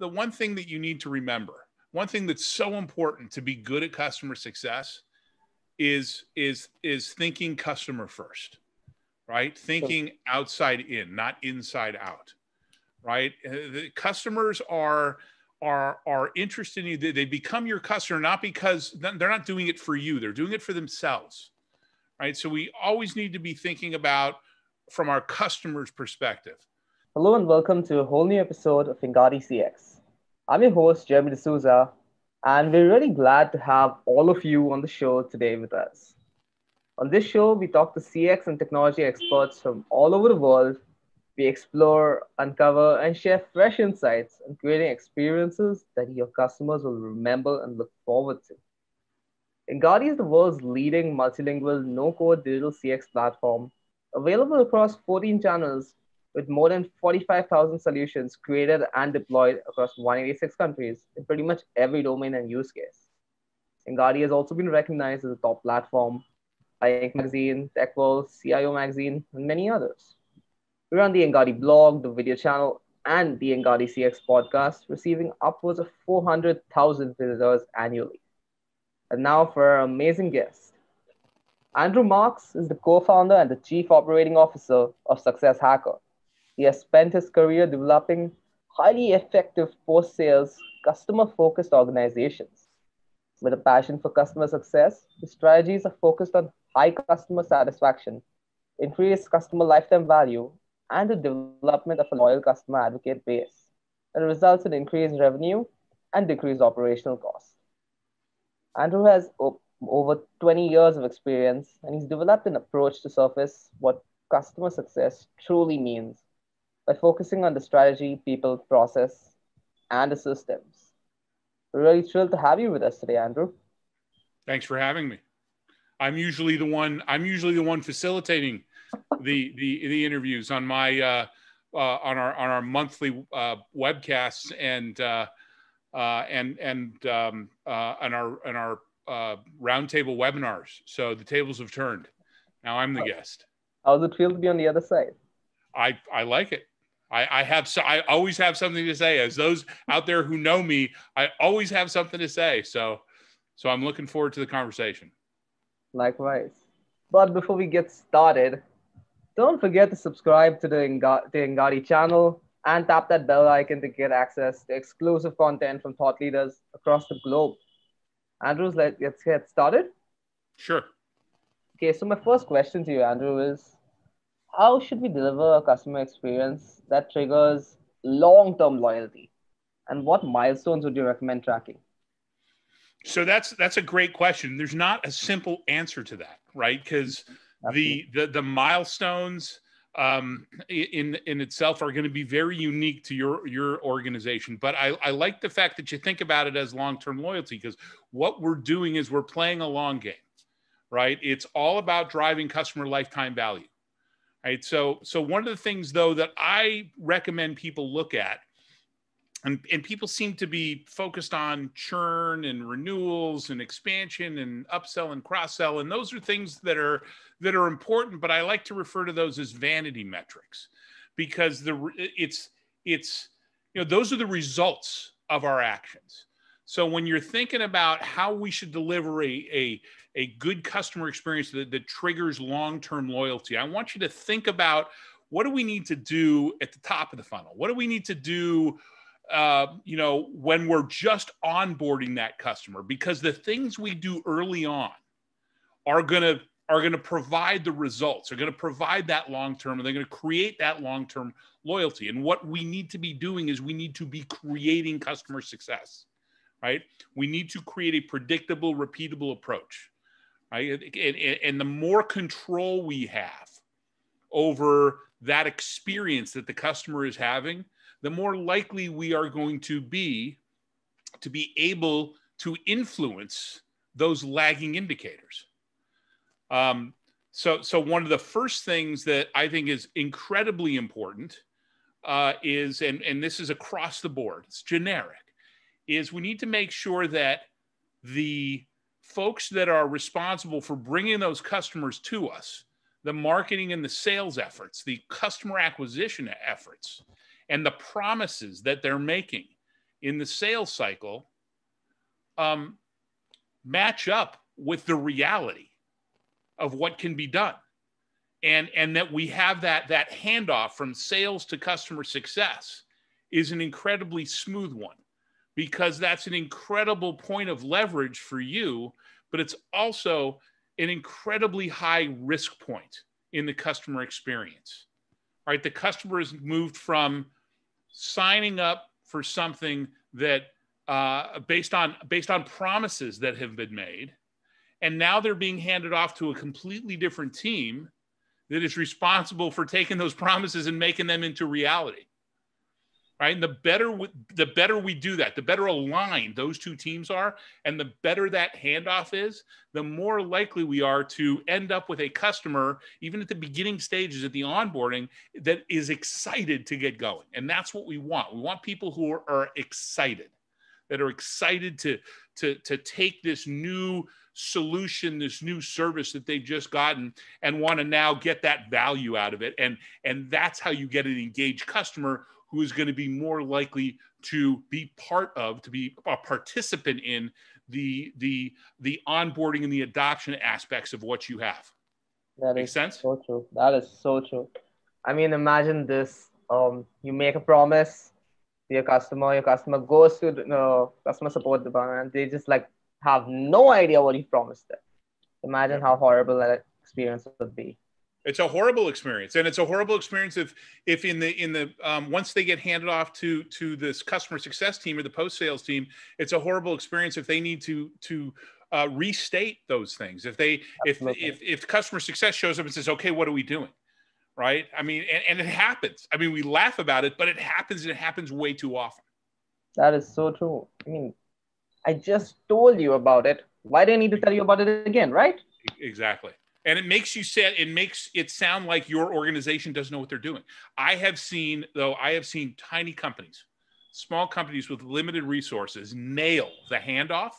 the one thing that you need to remember, one thing that's so important to be good at customer success is thinking customer first, right? So, Thinking outside in, not inside out, right? The customers are interested in you. They become your customer not because they're not doing it for you; they're doing it for themselves, right? So we always need to be thinking about from our customer's perspective. hello and welcome to a whole new episode of Ingati CX. I'm your host, Jeremy D'Souza, and we're really glad to have all of you on the show today with us. On this show, we talk to CX and technology experts from all over the world. We explore, uncover, and share fresh insights on creating experiences that your customers will remember and look forward to. Ingati is the world's leading multilingual no-code digital CX platform, available across 14 channels with more than 45,000 solutions created and deployed across 186 countries in pretty much every domain and use case. Ingati has also been recognized as a top platform by Inc. Magazine, TechWorld, CIO Magazine, and many others. We run the Ingati blog, the video channel, and the Ingati CX podcast, receiving upwards of 400,000 visitors annually. And now for our amazing guest. Andrew Marks is the co founder and the chief operating officer of Success Hacker. He has spent his career developing highly effective post sales, customer focused organizations. With a passion for customer success, his strategies are focused on high customer satisfaction, increased customer lifetime value, and the development of a loyal customer advocate base that results in increased revenue and decreased operational costs. Andrew has over 20 years of experience, and he's developed an approach to surface what customer success truly means by focusing on the strategy, people, process, and the systems. We're really thrilled to have you with us today, Andrew. Thanks for having me. I'm usually the one facilitating the interviews on my on our monthly webcasts and our roundtable webinars. So the tables have turned. Now I'm the guest. How does it feel to be on the other side? I like it. I always have something to say. As those out there who know me, I always have something to say. So I'm looking forward to the conversation. Likewise. But before we get started, don't forget to subscribe to the Ingati channel and tap that bell icon to get access to exclusive content from thought leaders across the globe. Andrews, let's get started. Sure. Okay, so my first question to you, Andrew, is how should we deliver a customer experience that triggers long term loyalty? And what milestones would you recommend tracking? So that's a great question. There's not a simple answer to that, right? Because the milestones in itself are going to be very unique to your organization. But I like the fact that you think about it as long-term loyalty, because what we're doing is we're playing a long game, right? It's all about driving customer lifetime value, right? So one of the things though that I recommend people look at, and people seem to be focused on churn and renewals and expansion and upsell and cross-sell. And those are things that are important, but I like to refer to those as vanity metrics, because those are the results of our actions. So when you're thinking about how we should deliver a good customer experience that triggers long-term loyalty, I want you to think about, what do we need to do at the top of the funnel? What do we need to do when we're just onboarding that customer? Because the things we do early on are going to provide the results, are going to provide that long-term, and they're going to create that long-term loyalty. And what we need to be doing is we need to be creating customer success, right? We need to create a predictable, repeatable approach, right? And the more control we have over that experience that the customer is having, the more likely we are going to be able to influence those lagging indicators. So one of the first things that I think is incredibly important is, and this is across the board, it's generic, is we need to make sure that the folks that are responsible for bringing those customers to us, the marketing and the sales efforts, the customer acquisition efforts, and the promises that they're making in the sales cycle match up with the reality of what can be done. And that we have that handoff from sales to customer success is an incredibly smooth one, because that's an incredible point of leverage for you, but it's also an incredibly high risk point in the customer experience, right? The customer has moved from signing up for something that based on promises that have been made, and now they're being handed off to a completely different team that is responsible for taking those promises and making them into reality, right? And the better we do that, the better aligned those two teams are, and the better that handoff is, the more likely we are to end up with a customer, even at the beginning stages, at the onboarding, that is excited to get going. And that's what we want. We want people who are excited, that are excited to take this new solution, this new service that they've just gotten, and want to now get that value out of it. And that's how you get an engaged customer who is going to be more likely to be to be a participant in the onboarding and the adoption aspects of what you have. That Make is sense? so true. That is so true. I mean, imagine this. You make a promise to your customer goes to the customer support department, and they just like have no idea what you promised them. Imagine how horrible that experience would be. It's a horrible experience, and it's a horrible experience if in the once they get handed off to this customer success team or the post sales team, it's a horrible experience if they need to restate those things. If customer success shows up and says, "Okay, what are we doing?" Right? I mean, and it happens. I mean, we laugh about it, but it happens, and it happens way too often. That is so true. I mean, I just told you about it. Why do I need to tell you about it again, right? Exactly. And it makes it sound like your organization doesn't know what they're doing. I have seen tiny companies, small companies with limited resources nail the handoff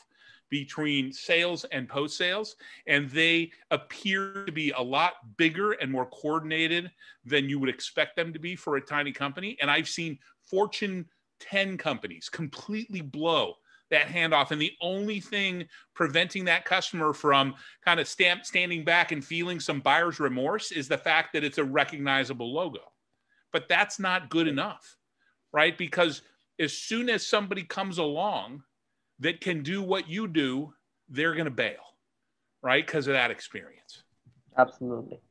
between sales and post sales, and they appear to be a lot bigger and more coordinated than you would expect them to be for a tiny company. And I've seen Fortune 10 companies completely blow that handoff, and the only thing preventing that customer from kind of standing back and feeling some buyer's remorse is the fact that it's a recognizable logo. But that's not good enough, right? Because as soon as somebody comes along that can do what you do, they're going to bail, right? Because of that experience. Absolutely.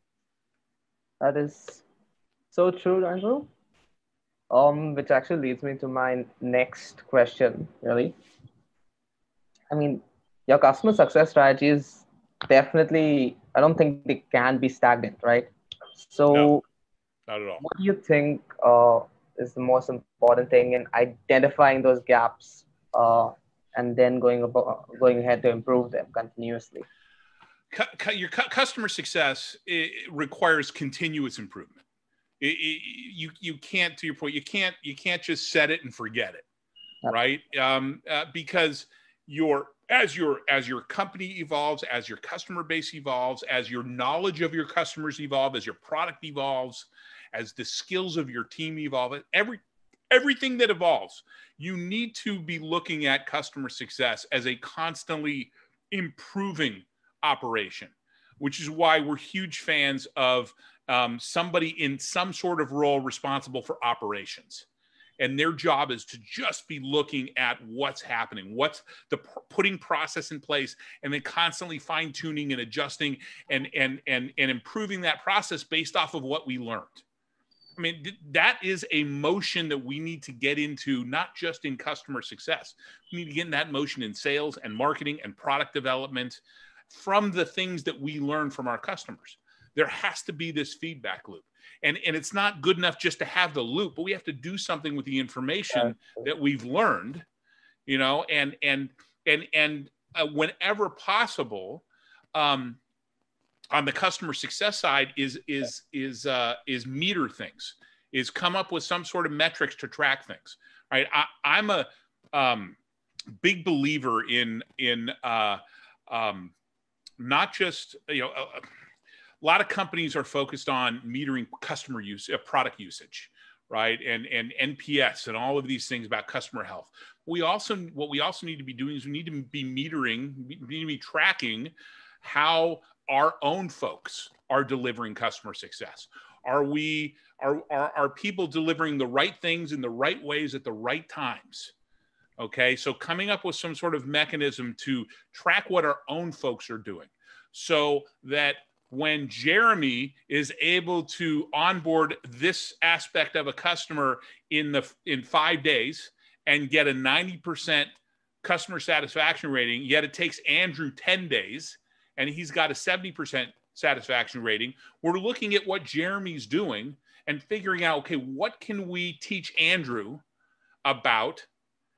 That is so true, Andrew. Which actually leads me to my next question, really. I mean, your customer success strategies definitely, I don't think they can be stagnant, right? So, no, not at all. What do you think is the most important thing in identifying those gaps and then going ahead to improve them continuously? Your customer success requires continuous improvement. You can't, to your point, you can't just set it and forget it, right? Because as your company evolves, as your customer base evolves, as your knowledge of your customers evolve, as your product evolves, as the skills of your team evolve, everything that evolves, you need to be looking at customer success as a constantly improving operation, which is why we're huge fans of somebody in some sort of role responsible for operations. And their job is to just be looking at what's happening, what's putting process in place, and then constantly fine tuning and adjusting and improving that process based off of what we learned. I mean, that is a motion that we need to get into, not just in customer success. We need to get in that motion in sales and marketing and product development from the things that we learn from our customers. There has to be this feedback loop. And it's not good enough just to have the loop, but we have to do something with the information that we've learned, and whenever possible, on the customer success side is meter things, is come up with some sort of metrics to track things, right? I'm a big believer in not just, a lot of companies are focused on metering customer use, product usage, right? And NPS and all of these things about customer health. What we also need to be doing is we need to be metering, we need to be tracking how our own folks are delivering customer success. Are people delivering the right things in the right ways at the right times? Okay, so coming up with some sort of mechanism to track what our own folks are doing, so that when Jeremy is able to onboard this aspect of a customer in 5 days and get a 90% customer satisfaction rating, yet it takes Andrew 10 days and he's got a 70% satisfaction rating, we're looking at what Jeremy's doing and figuring out, okay, what can we teach Andrew about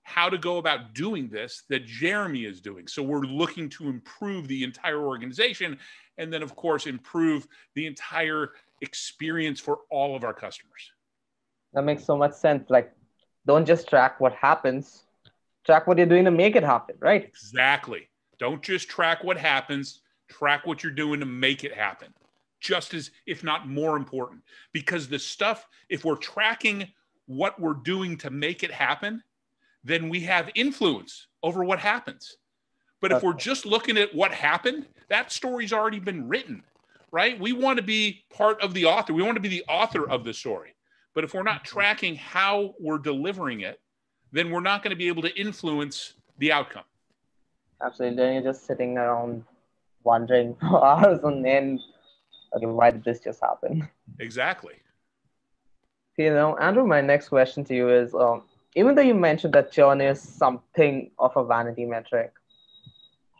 how to go about doing this that Jeremy is doing. So we're looking to improve the entire organization and then, of course, improve the entire experience for all of our customers. That makes so much sense. Like, don't just track what happens, track what you're doing to make it happen, right? Exactly. Don't just track what happens, track what you're doing to make it happen. Just as, if not more important, because the stuff, if we're tracking what we're doing to make it happen, then we have influence over what happens. But if we're just looking at what happened, that story's already been written, right? We want to be part of the author. We want to be the author of the story. But if we're not tracking how we're delivering it, then we're not going to be able to influence the outcome. Absolutely. Then you're just sitting around wondering for hours on end, okay, why did this just happen? Exactly. Okay, now, Andrew, my next question to you is, even though you mentioned that churn is something of a vanity metric,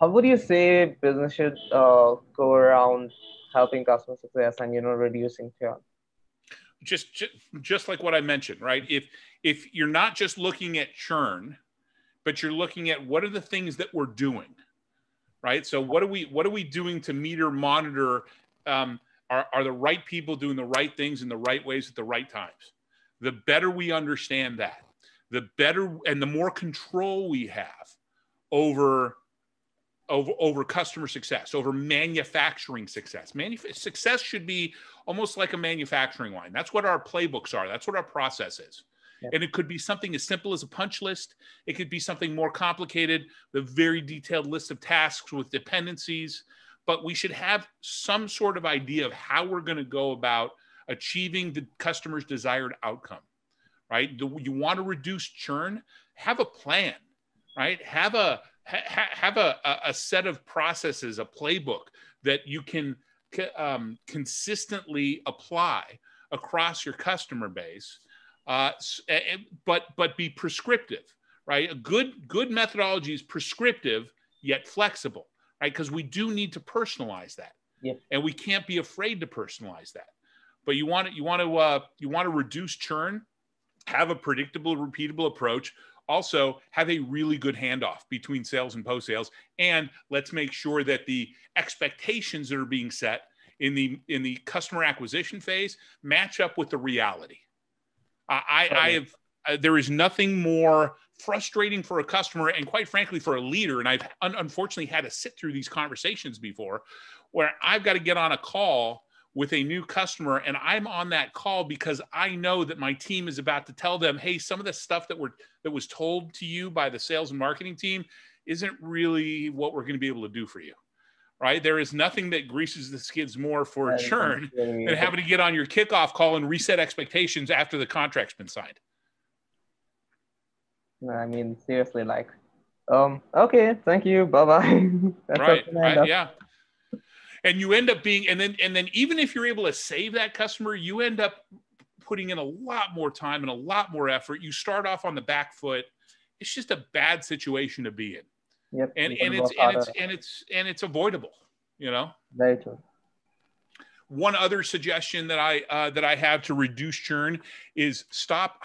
how would you say business should go around helping customer success and reducing churn? Just like what I mentioned, right? If you're not just looking at churn, but you're looking at what are the things that we're doing, right? So what are we doing to meter, monitor? Are the right people doing the right things in the right ways at the right times? The better we understand that, the better and the more control we have over customer success, over manufacturing success. Success should be almost like a manufacturing line. That's what our playbooks are. That's what our process is. Yep. And it could be something as simple as a punch list. It could be something more complicated, the very detailed list of tasks with dependencies. But we should have some sort of idea of how we're going to go about achieving the customer's desired outcome, right? You want to reduce churn? Have a plan, right? Have a set of processes, a playbook that you can consistently apply across your customer base, but be prescriptive, right? A good methodology is prescriptive yet flexible, right? Because we do need to personalize that, and we can't be afraid to personalize that. But you want to reduce churn, have a predictable, repeatable approach. Also, have a really good handoff between sales and post-sales, and let's make sure that the expectations that are being set in the customer acquisition phase match up with the reality. There is nothing more frustrating for a customer, and quite frankly for a leader, and I've unfortunately had to sit through these conversations before, where I've got to get on a call with a new customer, and I'm on that call because I know that my team is about to tell them, hey, some of the stuff that was told to you by the sales and marketing team isn't really what we're going to be able to do for you, right? There is nothing that greases the skids more for churn than having to get on your kickoff call and reset expectations after the contract's been signed. I mean, seriously, like, okay, thank you, bye-bye. Right, yeah. And you end up being, and then even if you're able to save that customer, you end up putting in a lot more time and a lot more effort. You start off on the back foot. It's just a bad situation to be in. Yep. And it's avoidable, Very true. One other suggestion that I have to reduce churn is stop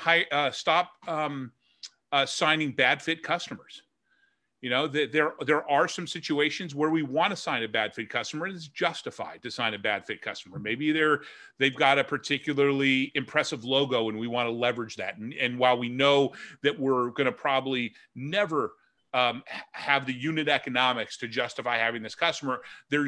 signing bad fit customers. There are some situations where we want to sign a bad fit customer, and it's justified to sign a bad fit customer. Maybe they've got a particularly impressive logo and we want to leverage that. And while we know that we're going to probably never have the unit economics to justify having this customer. There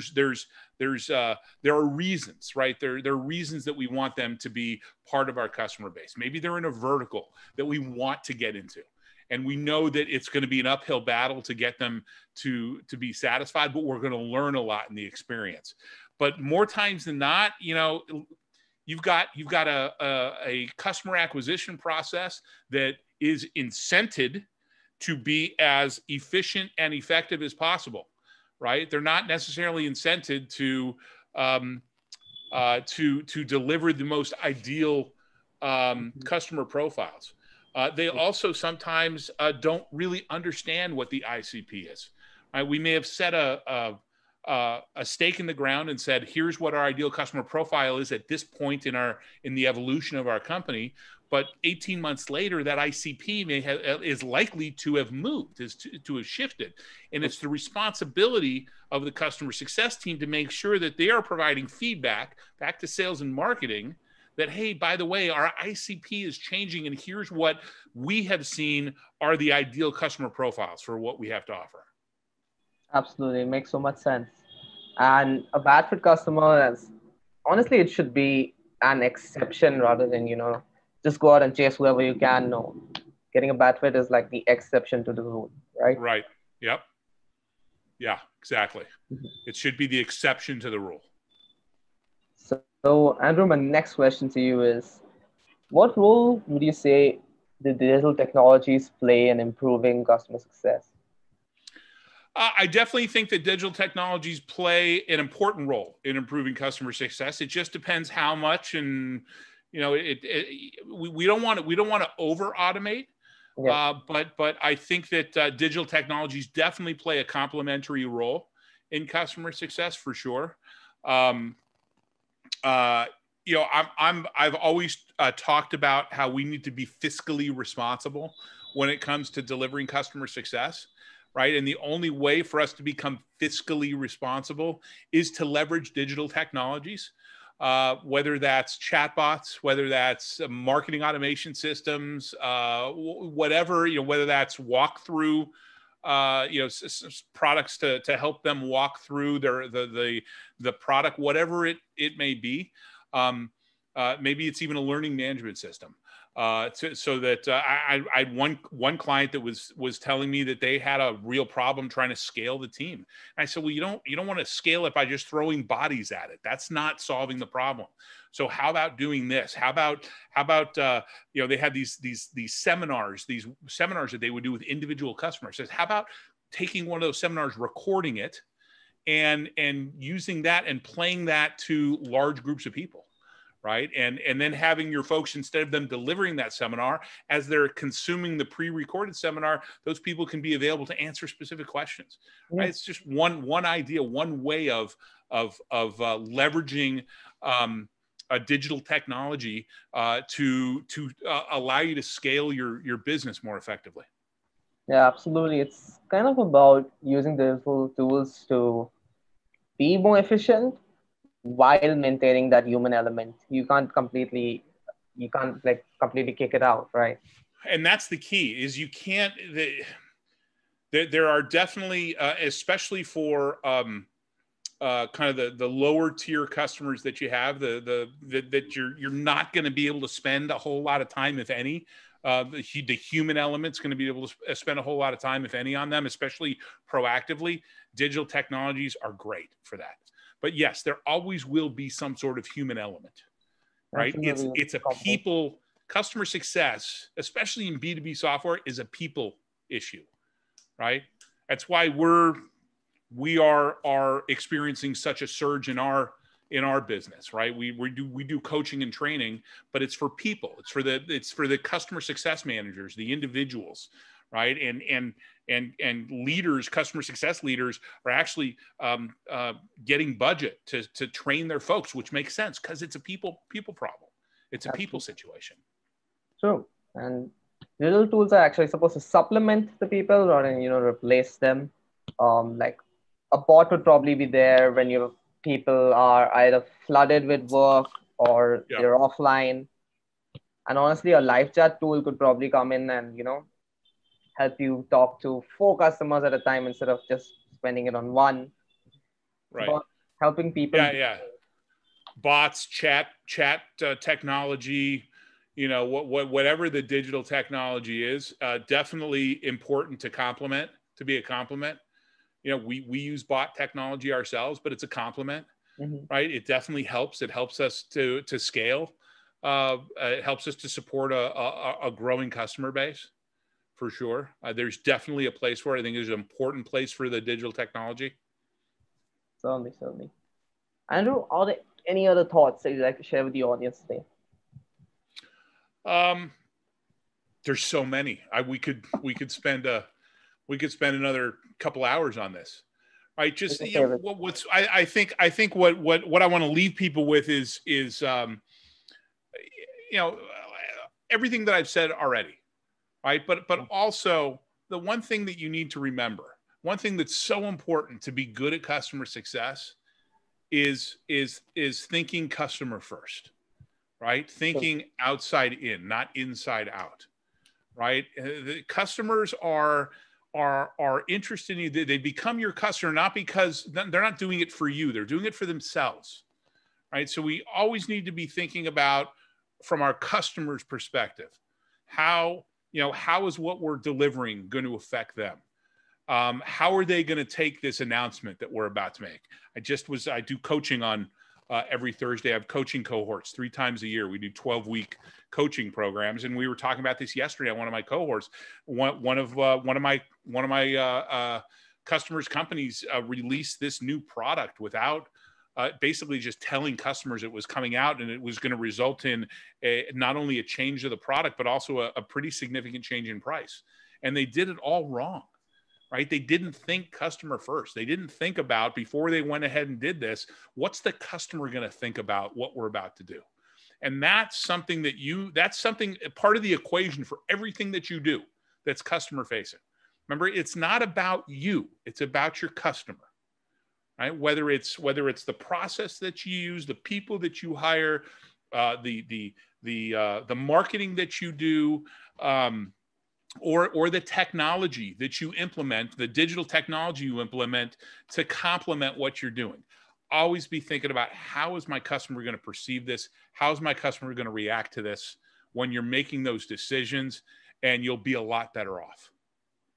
are reasons, right? There are reasons that we want them to be part of our customer base. Maybe they're in a vertical that we want to get into, and we know that it's going to be an uphill battle to get them to be satisfied, but we're going to learn a lot in the experience. But more times than not, you've got a customer acquisition process that is incented to be as efficient and effective as possible, right? They're not necessarily incented to deliver the most ideal customer profiles. They also sometimes don't really understand what the ICP is. Right? We may have set a stake in the ground and said, here's what our ideal customer profile is at this point in the evolution of our company. But 18 months later, that ICP is likely to have moved, to have shifted. And it's the responsibility of the customer success team to make sure that they are providing feedback back to sales and marketing that, hey, by the way, our ICP is changing, and here's what we have seen are the ideal customer profiles for what we have to offer. Absolutely. It makes so much sense. And a bad fit customer honestly, it should be an exception rather than, just go out and chase whoever you can. No, getting a bad fit is like the exception to the rule, right? Right. Yep. Yeah, exactly. It should be the exception to the rule. So Andrew, my next question to you is, what role would you say the digital technologies play in improving customer success? I definitely think that digital technologies play an important role in improving customer success. It just depends how much, and we don't want to over automate. Yeah. But I think that digital technologies definitely play a complementary role in customer success for sure. I've always talked about how we need to be fiscally responsible when it comes to delivering customer success, right? And the only way for us to become fiscally responsible is to leverage digital technologies, whether that's chatbots, whether that's marketing automation systems, whatever, whether that's walkthrough, products to help them walk through the product, whatever it may be. Maybe it's even a learning management system. So that I had one client that was telling me that they had a real problem trying to scale the team. And I said, well, you don't want to scale it by just throwing bodies at it. That's not solving the problem. So how about doing this? How about they had these seminars that they would do with individual customers. Says, how about taking one of those seminars, recording it, and using that and playing that to large groups of people. Right. And then having your folks, instead of them delivering that seminar, as they're consuming the pre-recorded seminar, those people can be available to answer specific questions. Yeah. Right. It's just one idea, one way of leveraging a digital technology to allow you to scale your business more effectively. Yeah, absolutely. It's kind of about using digital tools to be more efficient while maintaining that human element. You can't completely kick it out, right? And that's the key, is you can't, there are definitely, especially for kind of the lower tier customers that you have, that you're not going to be able to spend a whole lot of time, if any. The human element's going to be able to spend a whole lot of time, if any, on them, especially proactively. Digital technologies are great for that. But yes, there always will be some sort of human element, right? It's a people, customer success, especially in B2B software, is a people issue, right? That's why we are experiencing such a surge in our business, right? We do coaching and training, but it's for people. It's for the customer success managers, the individuals, right? And leaders, customer success leaders, are actually getting budget to train their folks, which makes sense because it's a people problem. It's a people situation. True. And digital tools are actually supposed to supplement the people rather than replace them. Like a bot would probably be there when your people are either flooded with work or they're offline. And honestly, a live chat tool could probably come in and help you talk to 4 customers at a time instead of just spending it on one. It's Right. about helping people. Yeah. Bots, chat technology, whatever the digital technology is, definitely important to be a complement. We use bot technology ourselves, but it's a complement, right? It definitely helps. It helps us to scale. It helps us to support a growing customer base, for sure. There's definitely a place for it. I think there's an important place for the digital technology. Certainly. Andrew, are there any other thoughts that you'd like to share with the audience today? There's so many. We could spend another couple hours on this, right? Just I think what I want to leave people with is everything that I've said already, right? But also the one thing that you need to remember, one thing that's so important to be good at customer success is thinking customer first, right? Thinking outside in, not inside out, right? The customers are interested in you. They become your customer not because they're not doing it for you, they're doing it for themselves, right? So we always need to be thinking about, from our customers' perspective, how is what we're delivering going to affect them? How are they going to take this announcement that we're about to make? I do coaching on every Thursday. I have coaching cohorts 3 times a year. We do 12-week coaching programs, and we were talking about this yesterday on one of my cohorts. One of my customers' companies released this new product without basically just telling customers it was coming out, and it was going to result in not only a change of the product, but also a pretty significant change in price. And they did it all wrong, right? They didn't think customer first. They didn't think about, before they went ahead and did this, what's the customer going to think about what we're about to do? And that's something part of the equation for everything that you do that's customer facing. Remember, it's not about you, it's about your customer. Right? Whether it's the process that you use, the people that you hire, the marketing that you do, or the technology that you implement, the digital technology you implement to complement what you're doing. Always be thinking about, how is my customer going to perceive this? How is my customer going to react to this when you're making those decisions? And you'll be a lot better off.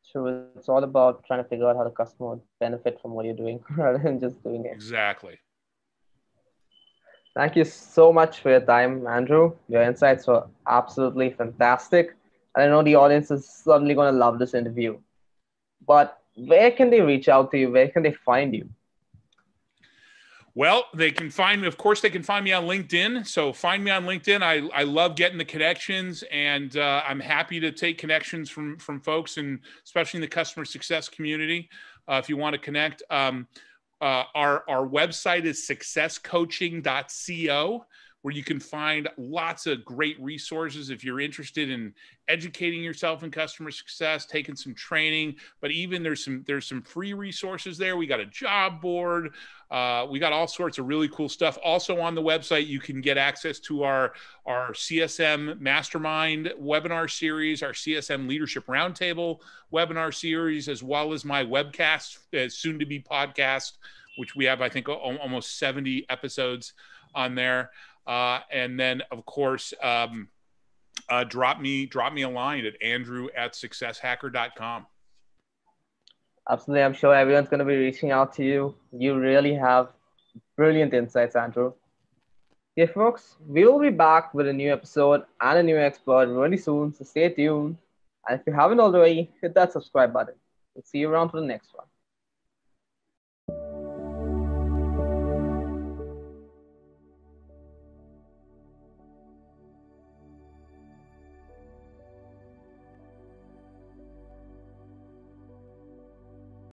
So it's all about trying to figure out how the customer would benefit from what you're doing rather than just doing it. Exactly. Thank you so much for your time, Andrew. Your insights were absolutely fantastic. And I know the audience is certainly going to love this interview. But where can they reach out to you? Where can they find you? Well, they can find me on LinkedIn. So find me on LinkedIn. I love getting the connections, and I'm happy to take connections from folks, and especially in the customer success community. If you want to connect, our website is successcoaching.co, where you can find lots of great resources if you're interested in educating yourself in customer success, taking some training. But even there's some free resources there. We got a job board. We got all sorts of really cool stuff. Also on the website, you can get access to our CSM Mastermind webinar series, our CSM Leadership Roundtable webinar series, as well as my webcast, soon to be podcast, which we have, I think, almost 70 episodes on there. And then, of course, drop me a line at andrew@successhacker.com. Absolutely. I'm sure everyone's going to be reaching out to you. You really have brilliant insights, Andrew. Okay, folks, we will be back with a new episode and a new expert really soon, so stay tuned. And if you haven't already, hit that subscribe button. We'll see you around for the next one.